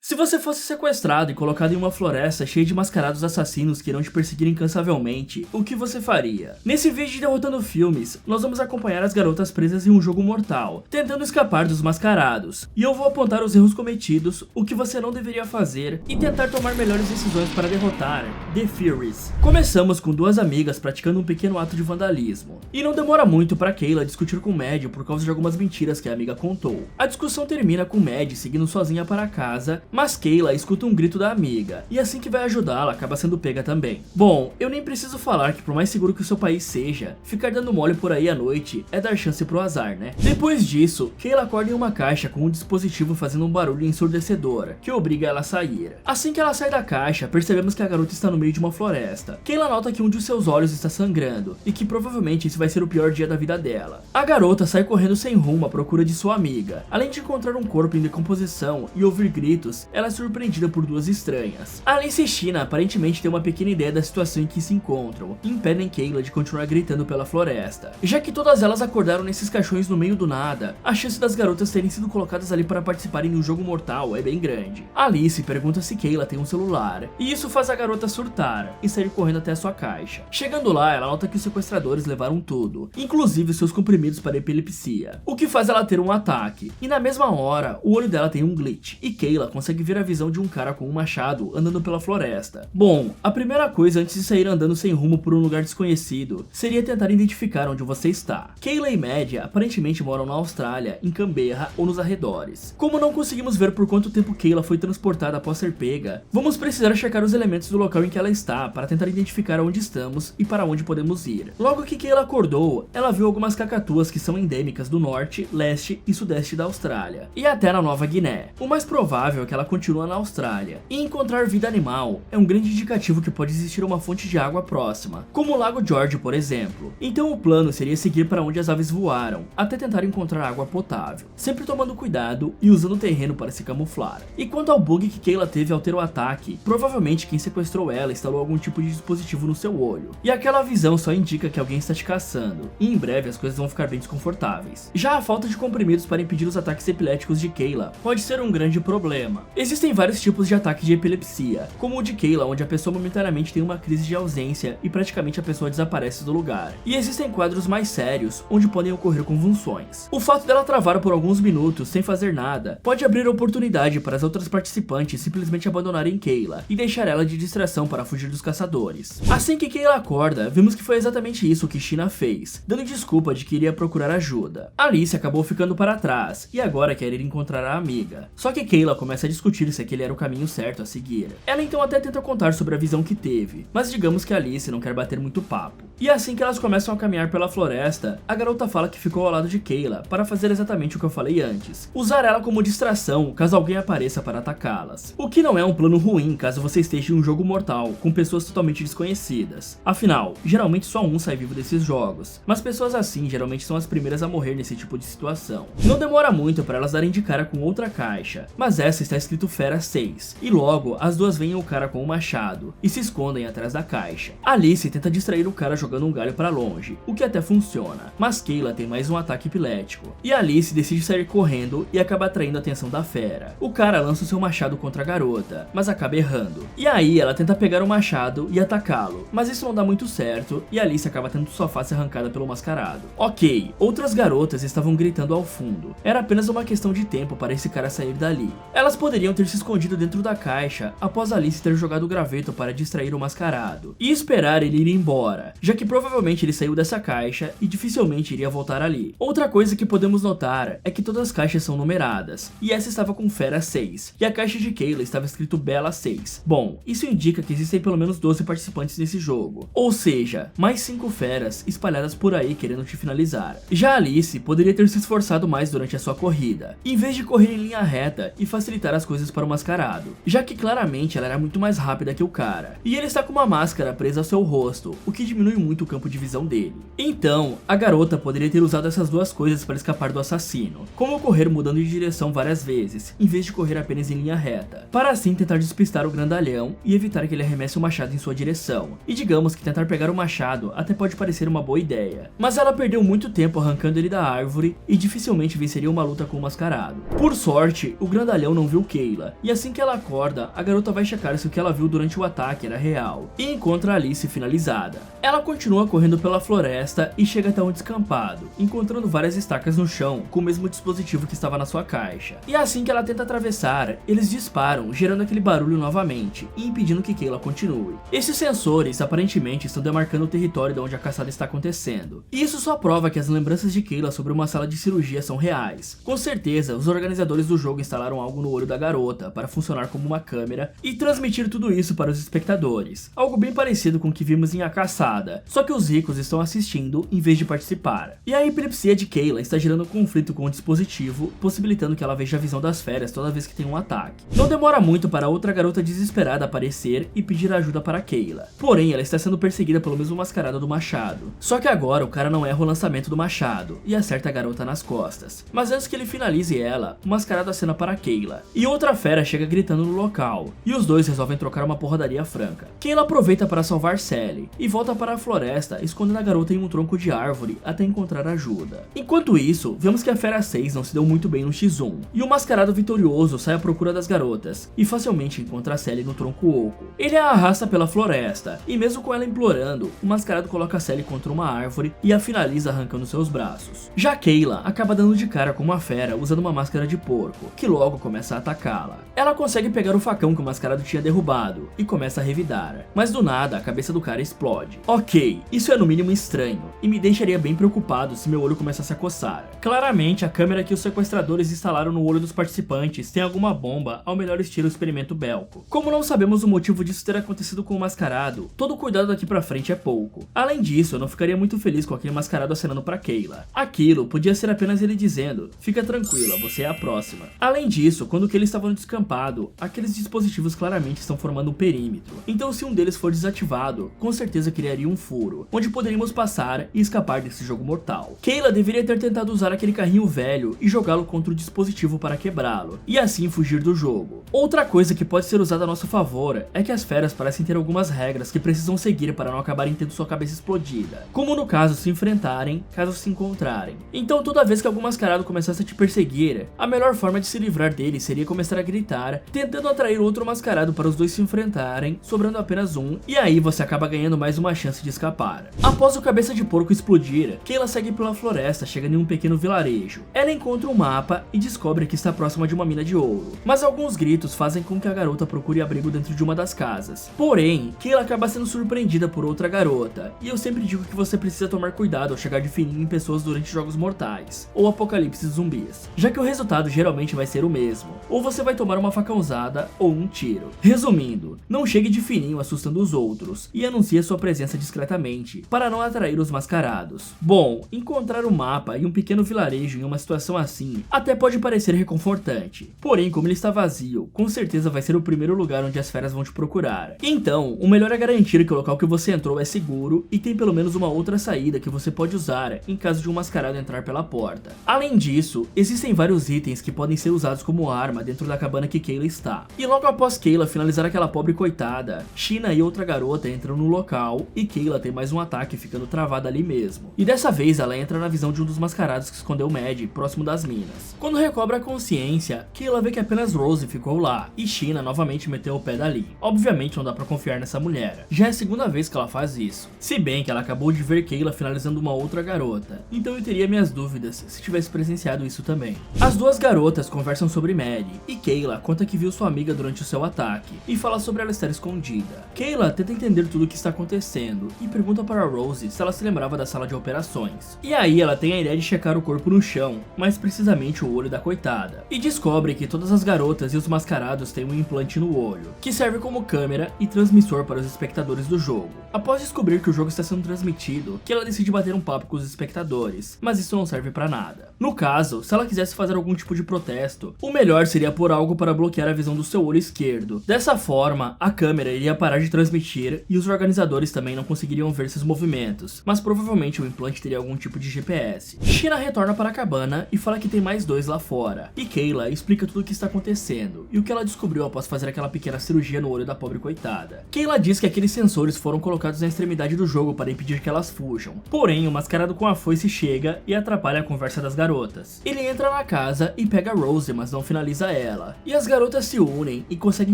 Se você fosse sequestrado e colocado em uma floresta cheia de mascarados assassinos que irão te perseguir incansavelmente, o que você faria? Nesse vídeo de Derrotando Filmes, nós vamos acompanhar as garotas presas em um jogo mortal, tentando escapar dos mascarados. E eu vou apontar os erros cometidos, o que você não deveria fazer e tentar tomar melhores decisões para derrotar The Furies. Começamos com duas amigas praticando um pequeno ato de vandalismo. E não demora muito para Kayla discutir com Mad por causa de algumas mentiras que a amiga contou. A discussão termina com Mad seguindo sozinha para casa, mas Kayla escuta um grito da amiga, e assim que vai ajudá-la, acaba sendo pega também. Bom, eu nem preciso falar que por mais seguro que o seu país seja, ficar dando mole por aí à noite é dar chance pro azar, né? Depois disso, Kayla acorda em uma caixa com um dispositivo fazendo um barulho ensurdecedor, que obriga ela a sair. Assim que ela sai da caixa, percebemos que a garota está no meio de uma floresta. Kayla nota que um de seus olhos está sangrando, e que provavelmente esse vai ser o pior dia da vida dela. A garota sai correndo sem rumo à procura de sua amiga. Além de encontrar um corpo em decomposição e ouvir gritos, ela é surpreendida por duas estranhas. Alice e Sheena aparentemente têm uma pequena ideia da situação em que se encontram e impedem Kayla de continuar gritando pela floresta. Já que todas elas acordaram nesses caixões no meio do nada, a chance das garotas terem sido colocadas ali para participarem de um jogo mortal é bem grande. Alice pergunta se Kayla tem um celular, e isso faz a garota surtar e sair correndo até a sua caixa. Chegando lá, ela nota que os sequestradores levaram tudo, inclusive seus comprimidos para epilepsia, o que faz ela ter um ataque, e na mesma hora, o olho dela tem um glitch, e Kayla consegue ver a visão de um cara com um machado andando pela floresta. Bom, a primeira coisa antes de sair andando sem rumo por um lugar desconhecido seria tentar identificar onde você está. Kayla e Mad aparentemente moram na Austrália, em Canberra ou nos arredores. Como não conseguimos ver por quanto tempo Kayla foi transportada após ser pega, vamos precisar checar os elementos do local em que ela está para tentar identificar onde estamos e para onde podemos ir. Logo que Kayla acordou, ela viu algumas cacatuas que são endêmicas do norte, leste e sudeste da Austrália, e até na Nova Guiné. O mais provável é que ela continua na Austrália, e encontrar vida animal é um grande indicativo que pode existir uma fonte de água próxima, como o Lago George, por exemplo. Então o plano seria seguir para onde as aves voaram, até tentar encontrar água potável, sempre tomando cuidado e usando o terreno para se camuflar. E quanto ao bug que Kayla teve ao ter o ataque, provavelmente quem sequestrou ela instalou algum tipo de dispositivo no seu olho, e aquela visão só indica que alguém está te caçando, e em breve as coisas vão ficar bem desconfortáveis. Já a falta de comprimidos para impedir os ataques epiléticos de Kayla pode ser um grande problema. Existem vários tipos de ataque de epilepsia, como o de Kayla, onde a pessoa momentaneamente tem uma crise de ausência e praticamente a pessoa desaparece do lugar. E existem quadros mais sérios, onde podem ocorrer convulsões. O fato dela travar por alguns minutos sem fazer nada pode abrir oportunidade para as outras participantes simplesmente abandonarem Kayla e deixar ela de distração para fugir dos caçadores. Assim que Kayla acorda, vimos que foi exatamente isso que Sheena fez, dando desculpa de que iria procurar ajuda. Alice acabou ficando para trás e agora quer ir encontrar a amiga. Só que Kayla começa a discutir se aquele era o caminho certo a seguir. Ela então até tenta contar sobre a visão que teve, mas digamos que Alice não quer bater muito papo. E assim que elas começam a caminhar pela floresta, a garota fala que ficou ao lado de Kayla para fazer exatamente o que eu falei antes, usar ela como distração caso alguém apareça para atacá-las. O que não é um plano ruim caso você esteja em um jogo mortal com pessoas totalmente desconhecidas. Afinal, geralmente só um sai vivo desses jogos, mas pessoas assim geralmente são as primeiras a morrer nesse tipo de situação. Não demora muito para elas darem de cara com outra caixa, mas essa está escrito Fera 6, e logo as duas veem o cara com o machado e se escondem atrás da caixa. Alice tenta distrair o cara jogando um galho para longe, o que até funciona, mas Kayla tem mais um ataque epilético, e Alice decide sair correndo e acaba atraindo a atenção da fera. O cara lança o seu machado contra a garota, mas acaba errando, e aí ela tenta pegar o machado e atacá-lo, mas isso não dá muito certo e Alice acaba tendo sua face arrancada pelo mascarado. Ok, outras garotas estavam gritando ao fundo, era apenas uma questão de tempo para esse cara sair dali. Elas poderiam ter se escondido dentro da caixa após Alice ter jogado o graveto para distrair o mascarado e esperar ele ir embora, já que provavelmente ele saiu dessa caixa e dificilmente iria voltar ali. Outra coisa que podemos notar é que todas as caixas são numeradas, e essa estava com Fera 6, e a caixa de Kayla estava escrito Bela 6. Bom, isso indica que existem pelo menos 12 participantes nesse jogo, ou seja, mais 5 feras espalhadas por aí querendo te finalizar. Já Alice poderia ter se esforçado mais durante a sua corrida, em vez de correr em linha reta e facilitar as coisas para o mascarado, já que claramente ela era muito mais rápida que o cara, e ele está com uma máscara presa ao seu rosto, o que diminui muito muito o campo de visão dele. Então, a garota poderia ter usado essas duas coisas para escapar do assassino, como correr mudando de direção várias vezes, em vez de correr apenas em linha reta, para assim tentar despistar o grandalhão e evitar que ele arremesse o machado em sua direção. E digamos que tentar pegar o machado até pode parecer uma boa ideia, mas ela perdeu muito tempo arrancando ele da árvore e dificilmente venceria uma luta com o mascarado. Por sorte, o grandalhão não viu Kayla, e assim que ela acorda, a garota vai checar se o que ela viu durante o ataque era real, e encontra Alice finalizada. Ela continua correndo pela floresta e chega até um descampado, encontrando várias estacas no chão com o mesmo dispositivo que estava na sua caixa. E assim que ela tenta atravessar, eles disparam, gerando aquele barulho novamente e impedindo que Kayla continue. Esses sensores aparentemente estão demarcando o território de onde a caçada está acontecendo. E isso só prova que as lembranças de Kayla sobre uma sala de cirurgia são reais. Com certeza, os organizadores do jogo instalaram algo no olho da garota para funcionar como uma câmera e transmitir tudo isso para os espectadores. Algo bem parecido com o que vimos em A Caçada, só que os ricos estão assistindo em vez de participar. E a epilepsia de Kayla está gerando conflito com o dispositivo, possibilitando que ela veja a visão das feras toda vez que tem um ataque. Não demora muito para outra garota desesperada aparecer e pedir ajuda para Kayla. Porém, ela está sendo perseguida pelo mesmo mascarado do machado. Só que agora o cara não erra o lançamento do machado e acerta a garota nas costas. Mas antes que ele finalize ela, o mascarado acena para Kayla. E outra fera chega gritando no local, e os dois resolvem trocar uma porradaria franca. Kayla aproveita para salvar Sally e volta para a floresta, escondendo a garota em um tronco de árvore até encontrar ajuda. Enquanto isso, vemos que a fera 6 não se deu muito bem no X1, e o mascarado vitorioso sai à procura das garotas e facilmente encontra a Sally no tronco oco. Ele a arrasta pela floresta, e mesmo com ela implorando, o mascarado coloca a Sally contra uma árvore e a finaliza arrancando seus braços. Já Kayla acaba dando de cara com uma fera usando uma máscara de porco, que logo começa a atacá-la. Ela consegue pegar o facão que o mascarado tinha derrubado e começa a revidar, mas do nada a cabeça do cara explode. Ok, isso é no mínimo estranho, e me deixaria bem preocupado se meu olho começasse a coçar. Claramente a câmera que os sequestradores instalaram no olho dos participantes tem alguma bomba ao melhor estilo experimento Belko. Como não sabemos o motivo disso ter acontecido com o mascarado, todo cuidado daqui pra frente é pouco. Além disso, eu não ficaria muito feliz com aquele mascarado acenando pra Kayla. Aquilo podia ser apenas ele dizendo: fica tranquila, você é a próxima. Além disso, quando Kayla estava no descampado, aqueles dispositivos claramente estão formando um perímetro. Então se um deles for desativado, com certeza criaria um furo, onde poderíamos passar e escapar desse jogo mortal. Kayla deveria ter tentado usar aquele carrinho velho e jogá-lo contra o dispositivo para quebrá-lo, e assim fugir do jogo. Outra coisa que pode ser usada a nosso favor é que as feras parecem ter algumas regras que precisam seguir para não acabarem tendo sua cabeça explodida, como no caso se enfrentarem, caso se encontrarem. Então toda vez que algum mascarado começasse a te perseguir, a melhor forma de se livrar dele seria começar a gritar, tentando atrair outro mascarado para os dois se enfrentarem, sobrando apenas um, e aí você acaba ganhando mais uma chance de escapar. Após o cabeça de porco explodir, Kayla segue pela floresta, chegando em um pequeno vilarejo. Ela encontra um mapa e descobre que está próxima de uma mina de ouro, mas alguns gritos fazem com que a garota procure abrigo dentro de uma das casas. Porém, Kayla acaba sendo surpreendida por outra garota, e eu sempre digo que você precisa tomar cuidado ao chegar de fininho em pessoas durante jogos mortais, ou apocalipse zumbis, já que o resultado geralmente vai ser o mesmo, ou você vai tomar uma facãozada ou um tiro. Resumindo, não chegue de fininho assustando os outros, e anuncie sua presença discretamente, para não atrair os mascarados. Bom, encontrar um mapa e um pequeno vilarejo em uma situação assim, até pode parecer reconfortante, porém como ele está vazio, com certeza vai ser o primeiro lugar onde as feras vão te procurar. Então, o melhor é garantir que o local que você entrou é seguro e tem pelo menos uma outra saída que você pode usar em caso de um mascarado entrar pela porta. Além disso, existem vários itens que podem ser usados como arma dentro da cabana que Kayla está. E logo após Kayla finalizar aquela pobre coitada, Sheena e outra garota entram no local e Kayla tem mais um ataque ficando travada ali mesmo. E dessa vez ela entra na visão de um dos mascarados que escondeu Mad próximo das minas. Quando recobra a consciência, Kayla vê que apenas Rose ficou lá e Sheena novamente meteu o pé dali. Obviamente não dá pra confiar nessa mulher. Já é a segunda vez que ela faz isso. Se bem que ela acabou de ver Kayla finalizando uma outra garota, então eu teria minhas dúvidas se tivesse presenciado isso também. As duas garotas conversam sobre Maddie e Kayla conta que viu sua amiga durante o seu ataque e fala sobre ela estar escondida. Kayla tenta entender tudo o que está acontecendo e pergunta para Rose se ela se lembrava da sala de operações. E aí ela tem a ideia de checar o corpo no chão, mais precisamente o olho da coitada, e descobre que todas as garotas e os mascarados têm um implante no olho, que serve como câmera e transmissor para os espectadores do jogo. Após descobrir que o jogo está sendo transmitido, Kayla decide bater um papo com os espectadores, mas isso não serve para nada. No caso, se ela quisesse fazer algum tipo de protesto, o melhor seria pôr algo para bloquear a visão do seu olho esquerdo. Dessa forma, a câmera iria parar de transmitir e os organizadores também não conseguiriam conseguiriam ver seus movimentos, mas provavelmente o implante teria algum tipo de GPS. Sheena retorna para a cabana e fala que tem mais dois lá fora, e Kayla explica tudo o que está acontecendo e o que ela descobriu após fazer aquela pequena cirurgia no olho da pobre coitada. Kayla diz que aqueles sensores foram colocados na extremidade do jogo para impedir que elas fujam, porém o mascarado com a foice chega e atrapalha a conversa das garotas. Ele entra na casa e pega Rose, mas não finaliza ela, e as garotas se unem e conseguem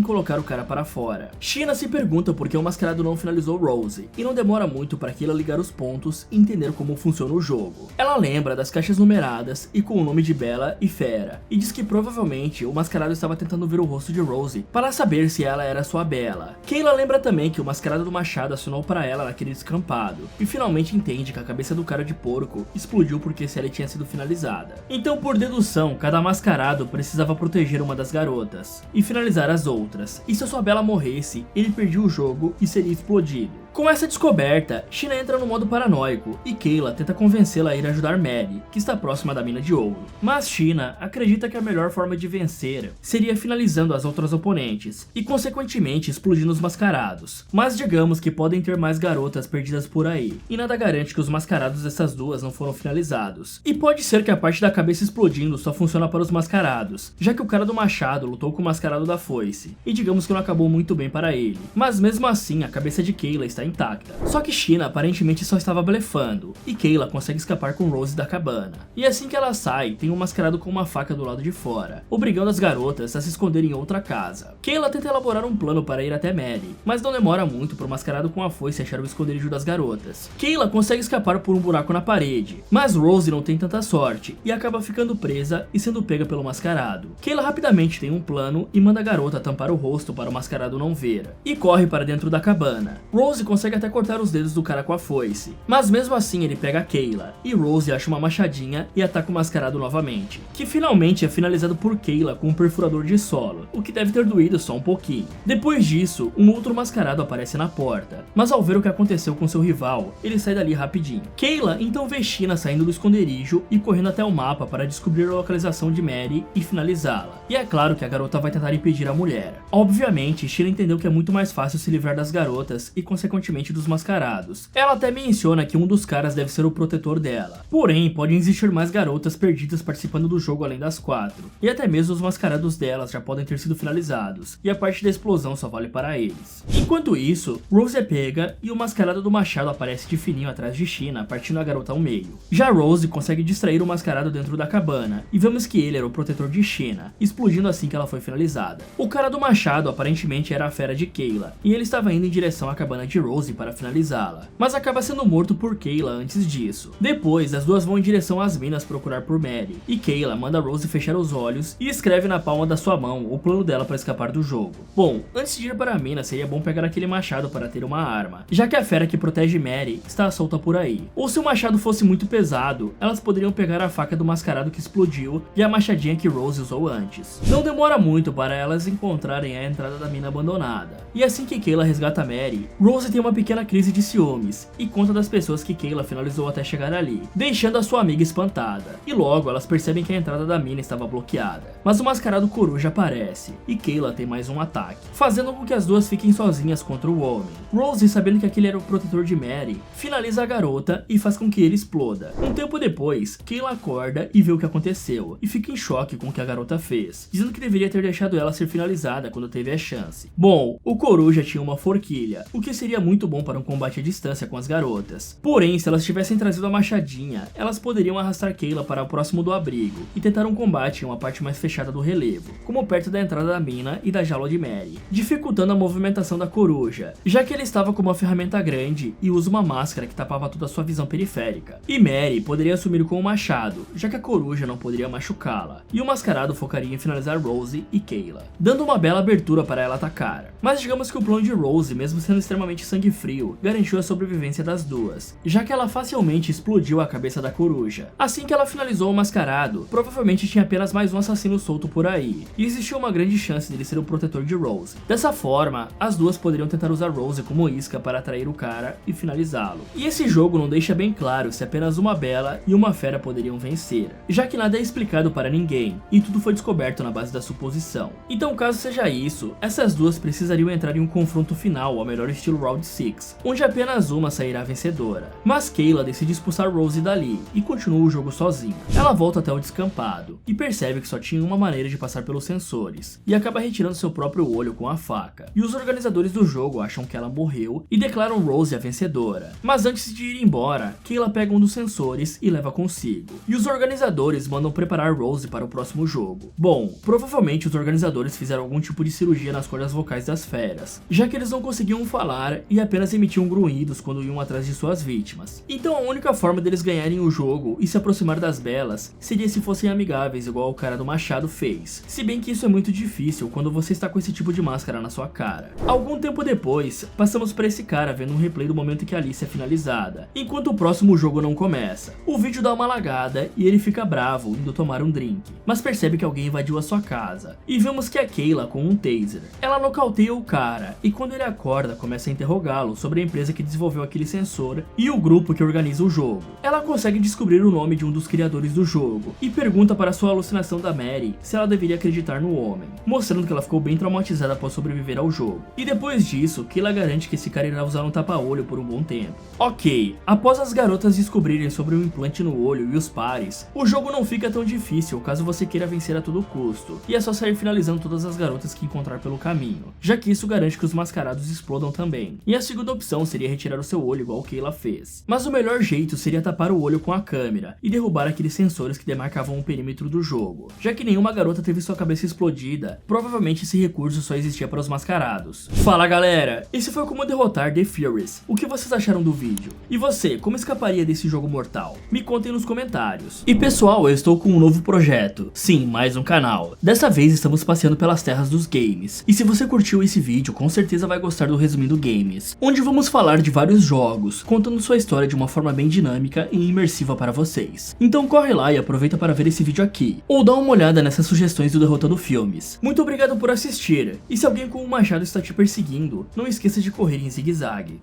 colocar o cara para fora. Sheena se pergunta por que o mascarado não finalizou Rose, e não demora muito para Kayla ligar os pontos e entender como funciona o jogo. Ela lembra das caixas numeradas e com o nome de Bella e Fera, e diz que provavelmente o mascarado estava tentando ver o rosto de Rose para saber se ela era sua Bella. Kayla lembra também que o mascarado do machado acionou para ela naquele descampado, e finalmente entende que a cabeça do cara de porco explodiu porque Sally tinha sido finalizada. Então, por dedução, cada mascarado precisava proteger uma das garotas e finalizar as outras, e se a sua Bella morresse, ele perdia o jogo e seria explodido. Com essa descoberta, Sheena entra no modo paranoico e Kayla tenta convencê-la a ir ajudar Maddie, que está próxima da mina de ouro. Mas Sheena acredita que a melhor forma de vencer seria finalizando as outras oponentes e consequentemente explodindo os mascarados. Mas digamos que podem ter mais garotas perdidas por aí, e nada garante que os mascarados dessas duas não foram finalizados. E pode ser que a parte da cabeça explodindo só funciona para os mascarados, já que o cara do machado lutou com o mascarado da foice, e digamos que não acabou muito bem para ele. Mas mesmo assim, a cabeça de Kayla está intacta. Só que Sheena aparentemente só estava blefando, e Kayla consegue escapar com Rose da cabana. E assim que ela sai, tem um mascarado com uma faca do lado de fora, obrigando as garotas a se esconderem em outra casa. Kayla tenta elaborar um plano para ir até Maddie, mas não demora muito para o mascarado com a foice achar o esconderijo das garotas. Kayla consegue escapar por um buraco na parede, mas Rose não tem tanta sorte e acaba ficando presa e sendo pega pelo mascarado. Kayla rapidamente tem um plano e manda a garota tampar o rosto para o mascarado não ver, e corre para dentro da cabana. Rose consegue até cortar os dedos do cara com a foice, mas mesmo assim ele pega a Kayla, e Rose acha uma machadinha e ataca o mascarado novamente, que finalmente é finalizado por Kayla com um perfurador de solo, o que deve ter doído só um pouquinho. Depois disso, um outro mascarado aparece na porta, mas ao ver o que aconteceu com seu rival, ele sai dali rapidinho. Kayla então vê Sheena saindo do esconderijo e correndo até o mapa para descobrir a localização de Maddie e finalizá-la. E é claro que a garota vai tentar impedir a mulher. Obviamente, Sheena entendeu que é muito mais fácil se livrar das garotas e consequentemente dos mascarados. Ela até menciona que um dos caras deve ser o protetor dela. Porém, podem existir mais garotas perdidas participando do jogo além das 4. E até mesmo os mascarados delas já podem ter sido finalizados, e a parte da explosão só vale para eles. Enquanto isso, Rose é pega e o mascarado do machado aparece de fininho atrás de Sheena, partindo a garota ao meio. Já Rose consegue distrair o mascarado dentro da cabana, e vemos que ele era o protetor de Sheena, explodindo assim que ela foi finalizada. O cara do machado aparentemente era a fera de Kayla, e ele estava indo em direção à cabana de Rose para finalizá-la, mas acaba sendo morto por Kayla antes disso. Depois, as duas vão em direção às minas procurar por Maddie, e Kayla manda Rose fechar os olhos e escreve na palma da sua mão o plano dela para escapar do jogo. Bom, antes de ir para a mina, seria bom pegar aquele machado para ter uma arma, já que a fera que protege Maddie está solta por aí. Ou se o machado fosse muito pesado, elas poderiam pegar a faca do mascarado que explodiu e a machadinha que Rose usou antes. Não demora muito para elas encontrarem a entrada da mina abandonada, e assim que Kayla resgata Maddie, Rose tem uma pequena crise de ciúmes e conta das pessoas que Kayla finalizou até chegar ali, deixando a sua amiga espantada. E logo elas percebem que a entrada da mina estava bloqueada, mas o mascarado coruja aparece e Kayla tem mais um ataque, fazendo com que as duas fiquem sozinhas contra o homem. Rose, sabendo que aquele era o protetor de Maddie, finaliza a garota e faz com que ele exploda. Um tempo depois, Kayla acorda e vê o que aconteceu e fica em choque com o que a garota fez, dizendo que deveria ter deixado ela ser finalizada quando teve a chance. Bom, o coruja tinha uma forquilha, o que seria muito bom para um combate à distância com as garotas. Porém, se elas tivessem trazido a machadinha, elas poderiam arrastar Kayla para o próximo do abrigo e tentar um combate em uma parte mais fechada do relevo, como perto da entrada da mina e da jaula de Maddie, dificultando a movimentação da coruja, já que ele estava com uma ferramenta grande e usa uma máscara que tapava toda a sua visão periférica. E Maddie poderia assumir com o machado, já que a coruja não poderia machucá-la, e o mascarado focaria em finalizar Rose e Kayla, dando uma bela abertura para ela atacar. Mas digamos que o plano de Rose, mesmo sendo extremamente sangue frio, garantiu a sobrevivência das duas, já que ela facilmente explodiu a cabeça da coruja. Assim que ela finalizou o mascarado, provavelmente tinha apenas mais um assassino solto por aí, e existia uma grande chance dele ser o protetor de Rose. Dessa forma, as duas poderiam tentar usar Rose como isca para atrair o cara e finalizá-lo. E esse jogo não deixa bem claro se apenas uma Bella e uma fera poderiam vencer, já que nada é explicado para ninguém, e tudo foi descoberto na base da suposição. Então, caso seja isso, essas duas precisariam entrar em um confronto final ao melhor estilo Round Six, onde apenas uma sairá vencedora. Mas Kayla decide expulsar Rose dali e continua o jogo sozinha. Ela volta até o descampado e percebe que só tinha uma maneira de passar pelos sensores, e acaba retirando seu próprio olho com a faca. E os organizadores do jogo acham que ela morreu e declaram Rose a vencedora. Mas antes de ir embora, Kayla pega um dos sensores e leva consigo. E os organizadores mandam preparar Rose para o próximo jogo. Bom, provavelmente os organizadores fizeram algum tipo de cirurgia nas cordas vocais das feras, já que eles não conseguiam falar e apenas emitiam grunhidos quando iam atrás de suas vítimas. Então a única forma deles ganharem o jogo e se aproximar das belas seria se fossem amigáveis, igual o cara do machado fez. Se bem que isso é muito difícil quando você está com esse tipo de máscara na sua cara. Algum tempo depois, passamos para esse cara vendo um replay do momento em que a Alice é finalizada, enquanto o próximo jogo não começa. O vídeo dá uma lagada e ele fica bravo indo tomar um drink, mas percebe que alguém invadiu a sua casa, e vemos que é Kayla com um taser. Ela nocauteia o cara, e quando ele acorda começa a interrogá-lo sobre a empresa que desenvolveu aquele sensor e o grupo que organiza o jogo. Ela consegue descobrir o nome de um dos criadores do jogo, e pergunta para sua alucinação da Mary se ela deveria acreditar no homem, mostrando que ela ficou bem traumatizada após sobreviver ao jogo. E depois disso, Kayla garante que esse cara irá usar um tapa-olho por um bom tempo. Ok, após as garotas descobrirem sobre o implante no olho e os pares, o jogo não fica tão difícil caso você queira vencer a todo custo, e é só sair finalizando todas as garotas que encontrar pelo caminho, já que isso garante que os mascarados explodam também. E a segunda opção seria retirar o seu olho igual Kayla fez. Mas o melhor jeito seria tapar o olho com a câmera e derrubar aqueles sensores que demarcavam o perímetro do jogo. Já que nenhuma garota teve sua cabeça explodida, provavelmente esse recurso só existia para os mascarados. Fala galera, esse foi como derrotar The Furies. O que vocês acharam do vídeo? E você, como escaparia desse jogo mortal? Me contem nos comentários. E pessoal, eu estou com um novo projeto. Sim, mais um canal. Dessa vez estamos passeando pelas terras dos games. E se você curtiu esse vídeo, com certeza vai gostar do Resumindo Games, onde vamos falar de vários jogos, contando sua história de uma forma bem dinâmica e imersiva para vocês. Então corre lá e aproveita para ver esse vídeo aqui, ou dá uma olhada nessas sugestões do Derrotando Filmes. Muito obrigado por assistir, e se alguém com um machado está te perseguindo, não esqueça de correr em zigue-zague.